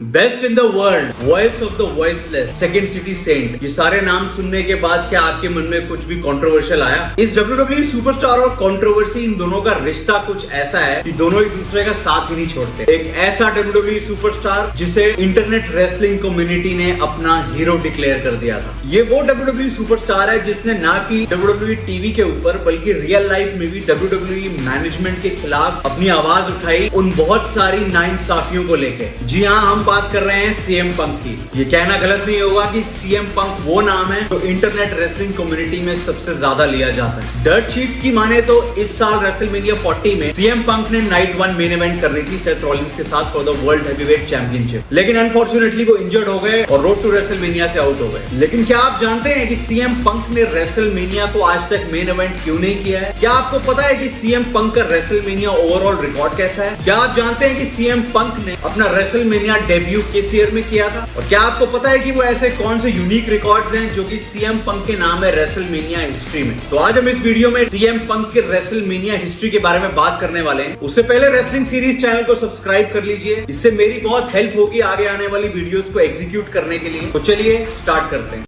Best in the world, voice of the voiceless, second city saint, ये सारे नाम सुनने के बाद क्या आपके मन में कुछ भी कंट्रोवर्शियल आया? इस WWE सुपरस्टार और कंट्रोवर्सी, इन दोनों का रिश्ता कुछ ऐसा है कि दोनों एक दूसरे का साथ ही नहीं छोड़ते। एक ऐसा WWE सुपरस्टार जिसे इंटरनेट रेसलिंग कम्युनिटी ने अपना हीरो डिक्लेयर कर दिया था। ये वो WWE सुपरस्टार है जिसने ना कि WWE टीवी के ऊपर बल्कि रियल लाइफ में भी WWE मैनेजमेंट के खिलाफ अपनी आवाज उठाई उन बहुत सारी नाइंसाफियों को लेके। जी हाँ, हम बात कर रहे हैं सीएम पंक की। ये कहना गलत नहीं होगा कि सीएम पंक वो नाम है जो इंटरनेट रेसलिंग कम्युनिटी में सबसे ज्यादा लिया जाता है। डर्ट शीट्स की माने तो इस साल रेसलमेनिया 40 में सीएम पंक ने नाइट 1 मेन इवेंट कर रही थी सेथ रॉलिंस के साथ for the world heavyweight championship, लेकिन अनफॉर्चुनेटली वो इंजर्ड हो गए और रोड टू रेसलमेनिया से आउट हो गए। लेकिन क्या आप जानते हैं कि सीएम पंक ने रेसलमेनिया को आज तक मेन इवेंट क्यों नहीं किया है? क्या आपको पता है कि सीएम पंक का रेसलमेनिया ओवरऑल रिकॉर्ड कैसा है? क्या आप जानते हैं कि सीएम पंक ने अपना रेसलमेनिया डेब्यू किस ईयर में किया था? और क्या आपको पता है कि वो ऐसे कौन से यूनिक रिकॉर्ड्स हैं जो कि सीएम पंक के नाम है रेसलमेनिया हिस्ट्री में? तो आज हम इस वीडियो में सीएम पंक के रेसलमेनिया हिस्ट्री के बारे में बात करने वाले हैं। उससे पहले रेसलिंग सीरीज चैनल को सब्सक्राइब कर लीजिए, इससे मेरी बहुत हेल्प होगी आगे आने वाली वीडियोस को एग्जीक्यूट करने के लिए। तो चलिए स्टार्ट करते हैं।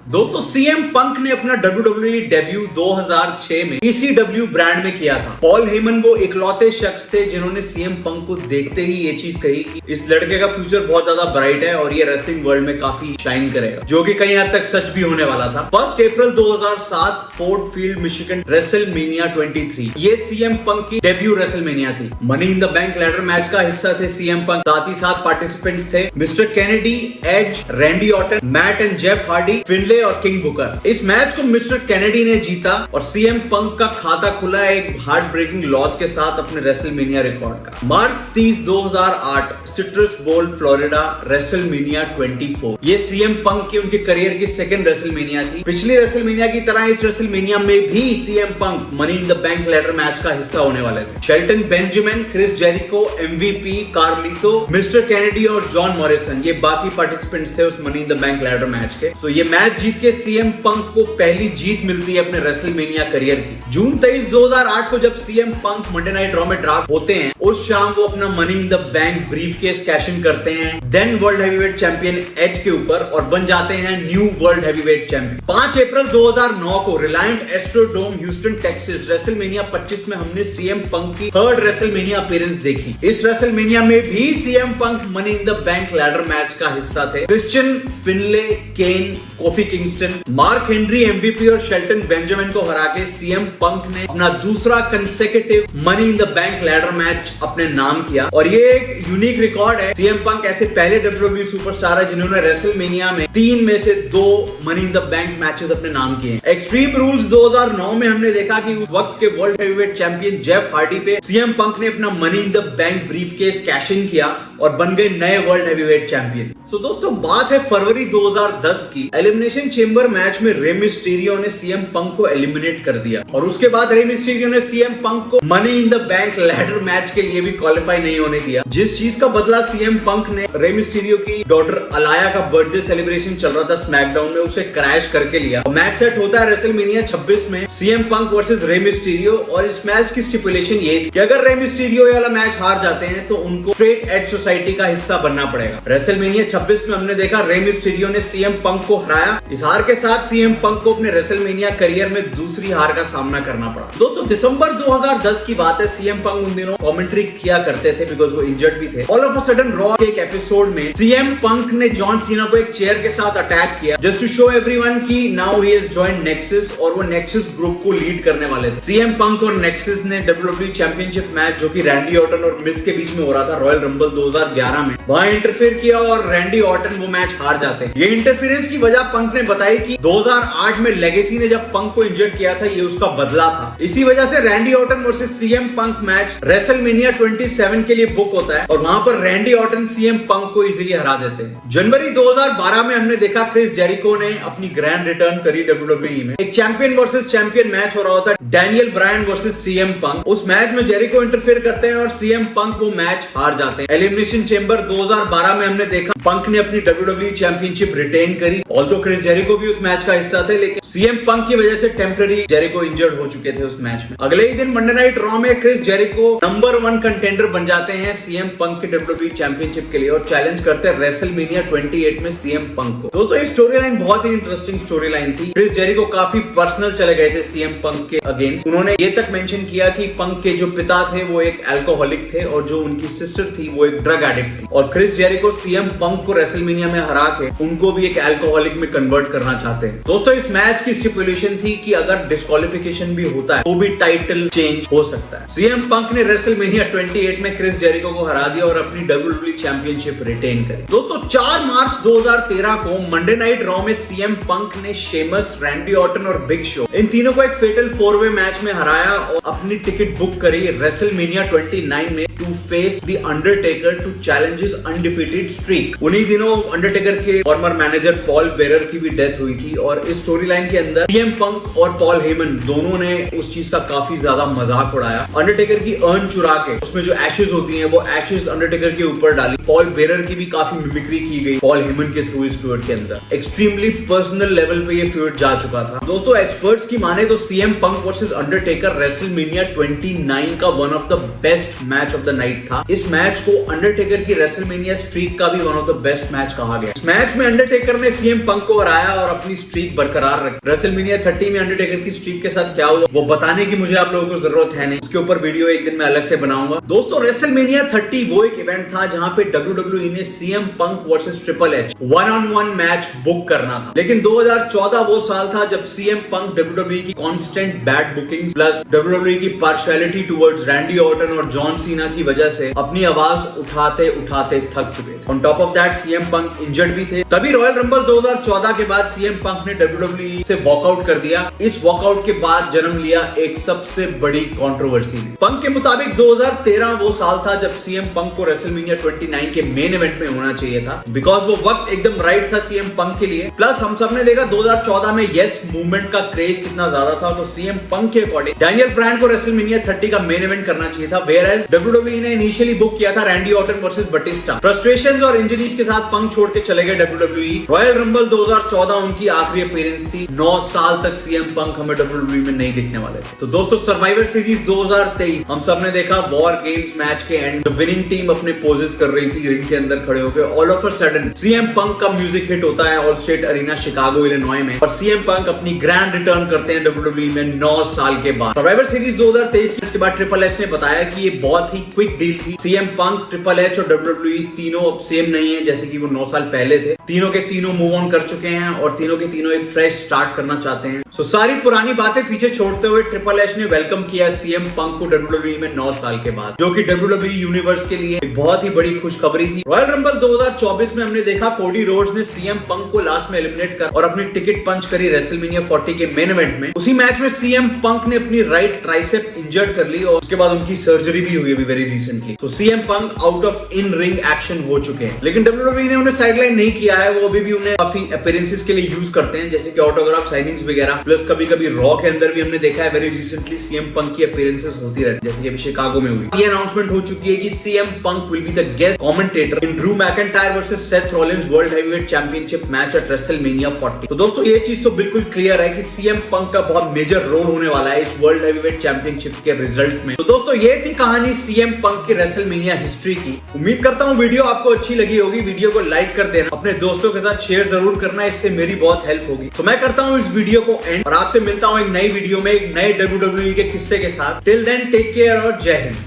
दोस्तों, सीएम पंक ने अपना WWE डेब्यू 2006 में ECW ब्रांड में किया था। पॉल हेमन वो इकलौते शख्स थे जिन्होंने सीएम पंक को देखते ही ये चीज कही कि इस लड़के का फ्यूचर बहुत ज्यादा ब्राइट है और ये रेसलिंग वर्ल्ड में काफी शाइन करेगा, जो कि कहीं हद तक सच भी होने वाला था। 1 अप्रैल 2007 फोर्ड फील्ड मिशिगन रेसलमेनिया 23, ये सीएम पंक की डेब्यू रेसलमेनिया थी। Money in the Bank ladder match का हिस्सा थे सीएम पंक। साथ ही साथ पार्टिसिपेंट्स थे mister Kennedy, Edge, Randy Orton, Matt and Jeff Hardy, Finley और किंग बुकर। इस मैच को मिस्टर केनेडी ने जीता और सीएम पंक का खाता खुला एक हार्ट ब्रेकिंग लॉस के साथ अपने रेसलमेनिया रिकॉर्ड का। मार्च 30, 2008 सिट्रस बोल, फ्लोरिडा, रेसलमेनिया 24, ये सीएम पंक की उनके करियर की सेकंड रेसलमेनिया थी। पिछली रेसलमेनिया की तरह इस रेसलमेनिया में भी CM Punk Money in the Bank ladder match का हिस्सा होने वाले थे। Shelton Benjamin, Chris Jericho, MVP, Carlito, Mister Kennedy और जॉन मॉरिसन, ये बाकी पार्टिसिपेंट्स थे उस Money in the Bank ladder match के। तो ये मैच जीत के सीएम पंक को पहली जीत मिलती है अपने रेसलमेनिया करियर की। जून 23, 2008 को जब CM Punk Monday Night Raw में ड्राफ्ट होते हैं, उस शाम वो अपना money in the bank briefcase cash in करते हैं then world heavyweight champion Edge के ऊपर और बन जाते हैं new world heavyweight champion. 5 April 2009 को Reliance Astrodome Houston Texas WrestleMania 25 में हमने सीएम पंक की थर्ड रेसलमेनिया अपीयरेंस देखी। इस रेसलमेनिया में भी CM Punk Money in the Bank ladder match का हिस्सा थे। Christian, Finlay, Kane, Kofi Kingston, Mark Henry, MVP और शेल्टन बेंजामिन को हरा के सीएम पंक ने अपना दूसरा consecutive Money in the Bank ladder match अपने नाम किया और ये एक यूनिक रिकॉर्ड है। सीएम पंक ऐसे पहले WWE सुपरस्टार है जिन्होंने रेसलमेनिया में 3 में से 2 money in the bank matches अपने नाम किए। एक्सट्रीम रूल्स 2009 में हमने देखा कि उस वक्त के world heavyweight champion Jeff Hardy पे सीएम पंक ने अपना money in the bank briefcase cash इन किया और बन गए नए वर्ल्ड हैवीवेट चैंपियन। तो दोस्तों, बात है फरवरी 2010 की। एलिमिनेशन चेंबर मैच में रे मिस्टीरियो ने सीएम पंक को एलिमिनेट कर दिया और उसके बाद रे मिस्टीरियो ने सीएम पंक को money in the Bank ladder match के लिए भी क्वालिफाई नहीं होने दिया। जिस चीज का बदला सीएम पंक ने रे मिस्टीरियो की डॉटर अलाया का बर्थडे सेलिब्रेशन चल रहा था स्मैकडाउन में, उसे क्रैश करके लिया। मैच सेट होता है रेसलमेनिया 26 में CM Punk versus Rey Mysterio और इस मैच की स्टिपुलेशन ये थी कि अगर रे मिस्टीरियो ये वाला मैच हार जाते हैं तो उनको स्ट्रेट एज सोसाइटी का हिस्सा बनना पड़ेगा। रेसलमेनिया 26 में हमने देखा रे मिस्टीरियो ने सीएम पंक को हराया। इस हार के साथ सीएम पंक को अपने रेसलमेनिया करियर में दूसरी हार का सामना करना पड़ा। दोस्तों, दिसंबर 2010 की बात है। सीएम पंक उन दिनों कमेंट्री किया करते थे बिकॉज वो इंजर्ड भी थे। All of a sudden raw के एक एपिसोड में सीएम पंक ने जॉन सीना को एक चेयर के साथ अटैक किया जस्ट टू शो एवरीवन कि now he has joined nexus और वो नेक्सस ग्रुप को लीड करने वाले थे। सीएम पंक और नेक्सस ने WWE चैंपियनशिप मैच जो कि रैंडी ऑर्टन और मिस के बीच में हो रहा था रॉयल रंबल 2011 में, वहां इंटरफेयर किया और रैंडी ऑर्टन वो मैच हार जाते हैं। ये इंटरफेरेंस की वजह पंक ने बताई कि 2008 में लेगेसी ने जब पंक को इंजर्ड किया था, ये उसका बदला था। इसी वजह से Randy Orton versus CM Punk match WrestleMania 27 के लिए बुक होता है और वहां पर रैंडी ऑर्टन सीएम पंक को इजीली हरा देते हैं। जनवरी 2012 में हमने देखा क्रिस जेरिको ने अपनी ग्रैंड रिटर्न करी WWE में। एक चैंपियन वर्सेस चैंपियन मैच हो रहा होता है, Daniel Bryan versus CM Punk. उस मैच में जेरिको इंटरफेयर करते हैं और सीएम पंक वो मैच हार जाते हैं। एलिमिनेशन चेंबर 2012 में हमने देखा पंक ने अपनी WWE चैंपियनशिप रिटेन करी। ऑल्दो क्रिस जेरिको भी उस मैच का हिस्सा थे, लेकिन सीएम पंक की वजह से टेम्पररी जेरिको इंजर्ड हो चुके थे उस मैच में। अगले ही दिन मंडे नाइट रॉ में क्रिस जेरिको नंबर 1 कंटेंडर बन जाते हैं सीएम पंक के WWE चैंपियनशिप के लिए और चैलेंज करते हैं रेसलमेनिया 28 में सीएम पंक को। दोस्तों इस स्टोरी लाइन बहुत ही इंटरेस्टिंग स्टोरी लाइन थी। क्रिस जेरिको काफी पर्सनल चले गए थे सीएम पंक के अगेंस्ट। उन्होंने ये तक मेंशन किया कि पंक के जो पिता थे वो एक अल्कोहलिक थे और जो उनकी सिस्टर थी वो एक ड्रग एडिक्ट थी, और क्रिस जेरिको सीएम पंक को रेसलमेनिया में हरा के उनको भी एक अल्कोहलिक में कन्वर्ट करना चाहते हैं। दोस्तों इस मैच की स्टिपुलेशन थी कि अगर डिस्क्वालिफिकेशन भी होता है तो भी टाइटल चेंज हो सकता है। सीएम पंक ने रेसलमेनिया 28 में क्रिस जेरिको को हरा दिया और अपनी WWE चैंपियनशिप रिटेन करी। दोस्तों 4 मार्च 2013 को मंडे नाइट रॉ में सीएम पंक ने शेमस, रैंडी ऑर्टन और बिग शो इन तीनों को एक फेटल 4-वे मैच में हराया और अपनी टिकट बुक करी रेसलमेनिया 29 में to face the Undertaker to challenge his undefeated streak. उन्हीं दिनों अंडरटेकर के फॉर्मर मैनेजर पॉल बेरर की भी डेथ हुई थी और इस स्टोरी लाइन के अंदर सीएम पंक और पॉल हेमन दोनों ने उस चीज का काफी ज्यादा मजाक उड़ाया। अंडरटेकर की अर्न चुरा के उसमें जो एशेज होती हैं वो एशेज अंडरटेकर के ऊपर डाली। पॉल बेरर की भी काफी मिमिक्री की गई पॉल हेमन के थ्रू इस फ्यूड के अंदर। एक्सट्रीमली पर्सनल लेवल पे ये फ्यूड जा चुका था। दोस्तों एक्सपर्ट्स की माने तो सीएम पंक वर्सेस अंडरटेकर रेसलमेनिया 29 का one of the best match of the night था। इस मैच को अंडरटेकर की रेसलमेनिया स्ट्रीक का भी one of the best match कहा गया। इस मैच में अंडरटेकर ने सीएम पंक को हराया और अपनी स्ट्रीक बरकरार रखी। रेसलमेनिया 30 में अंडरटेकर की स्ट्रीक के साथ क्या हुआ वो बताने की मुझे आप लोगों को जरूरत है नहीं, उसके ऊपर वीडियो एक दिन में अलग से बनाऊंगा। दोस्तों रेसलमेनिया 30 वो एक इवेंट था जहां पे WWE ने CM Punk versus triple H 1-on-1 match book करना था, लेकिन 2014 वो साल था जब सीएम पंक WWE की constant bad booking plus WWE की पार्शियलिटी टुवर्ड्स रैंडी ऑर्टन और जॉन सीना की वजह से अपनी आवाज उठाते उठाते थक चुके थे। On top of that CM Punk injured भी थे। तभी रॉयल रंबल 2014 के बाद सीएम पंक ने WWE से वॉकआउट कर दिया। इस वॉकआउट के बाद जन्म लिया एक सबसे बड़ी कंट्रोवर्सी। पंक के मुताबिक 2013 वो साल था जब सीएम पंक को रेसलमेनिया 29 के मेन इवेंट में होना चाहिए था, बिकॉज वो वक्त एकदम राइट था सीएम पंक के लिए। प्लस हम सब ने देखा 2014 में यस मूवमेंट का क्रेज कितना ज्यादा था, तो सीएम पंक के अकॉर्डिंग डैनियल ब्रायन को रेसलमेनिया 30 का मेन इवेंट करना चाहिए था, वेयर एज WWE ने इनिशियली बुक किया था Randy Orton versus Batista. Frustrations और इंजरीज के साथ पंक छोड़ के चले गए WWE। रॉयल रंबल 2014 उनकी आखिरी अपीयरेंस थी। 9 साल तक सीएम पंक हमें WWE में नहीं दिखने वाले थे। तो दोस्तों सर्वाइवर सीरीज 2023 हम सब ने देखा वॉर गेम्स मैच के एंड विनिंग टीम अपने पोजेस कर रही थी रिंग के अंदर खड़े होकर। All of a sudden CM Punk का म्यूजिक हिट होता है Allstate Arena Chicago Illinois में और सीएम पंक अपनी ग्रैंड रिटर्न करते हैं WWE में 9 साल के बाद। सर्वाइवर सीरीज 2023 के बाद ट्रिपल एच ने बताया कि ये बहुत ही क्विक डील थी। सीएम पंक, ट्रिपल एच और WWE तीनों अब सेम नहीं है जैसे कि वो 9 साल पहले थे। तीनों के तीनों मूव ऑन कर चुके हैं और तीनों के तीनों एक फ्रेश स्टार्ट करना चाहते हैं। सो सारी पुरानी बातें पीछे छोड़ते हुए ट्रिपल एच ने वेलकम किया सीएम पंक को WWE में 9 साल के बाद, जो कि WWE यूनिवर्स के लिए एक बहुत ही बड़ी खुशखबरी थी। रॉयल रंबल 2024 में हमने देखा कोडी रोड्स ने सीएम पंक को लास्ट में एलिमिनेट कर और अपनी टिकट पंच करी रेसलमेनिया 40 के मेन इवेंट में। उसी मैच में सीएम पंक ने अपनी राइट ट्राइसेप इंजर्ड कर ली और उसके बाद उनकी सर्जरी भी हुई अभी वेरी रिसेंटली। तो CM punk out of in ring action हो चुके हैं, लेकिन WWE ने उन्हें साइडलाइन नहीं किया है। वो अभी भी उन्हें काफी अपीयरेंसेस के लिए यूज करते हैं, जैसे कि ऑटोग्राफ साइनिंग्स वगैरह। प्लस कभी कभी रॉ के अंदर भी हमने देखा है वेरी रिसेंटली सीएम पंक की अपीयरेंसेस होती रहती है, जैसे कि अभी शिकागो में हुई। ये अनाउंसमेंट हो चुकी है कि CM Punk will be the guest commentator in Drew McIntyre versus Seth Rollins world heavyweight championship match at WrestleMania 40। तो दोस्तों ये चीज तो बिल्कुल क्लियर है कि सीएम पंक का बहुत मेजर रोल होने वाला है इस वर्ल्ड हेवीवेट चैंपियनशिप के रिजल्ट में। तो दोस्तों ये थी कहानी सीएम पंक की रेसलमेनिया हिस्ट्री की। उम्मीद करता हूँ वीडियो आपको अच्छी लगी होगी। वीडियो को लाइक कर देना, अपने दोस्तों के साथ शेयर जरूर करना, इससे मेरी बहुत हेल्प होगी। तो मैं करता हूँ इस वीडियो को एंड और आपसे मिलता हूँ एक नई वीडियो में एक नए WWE के किस्से के साथ। टिल देन टेक केयर और जय हिंद।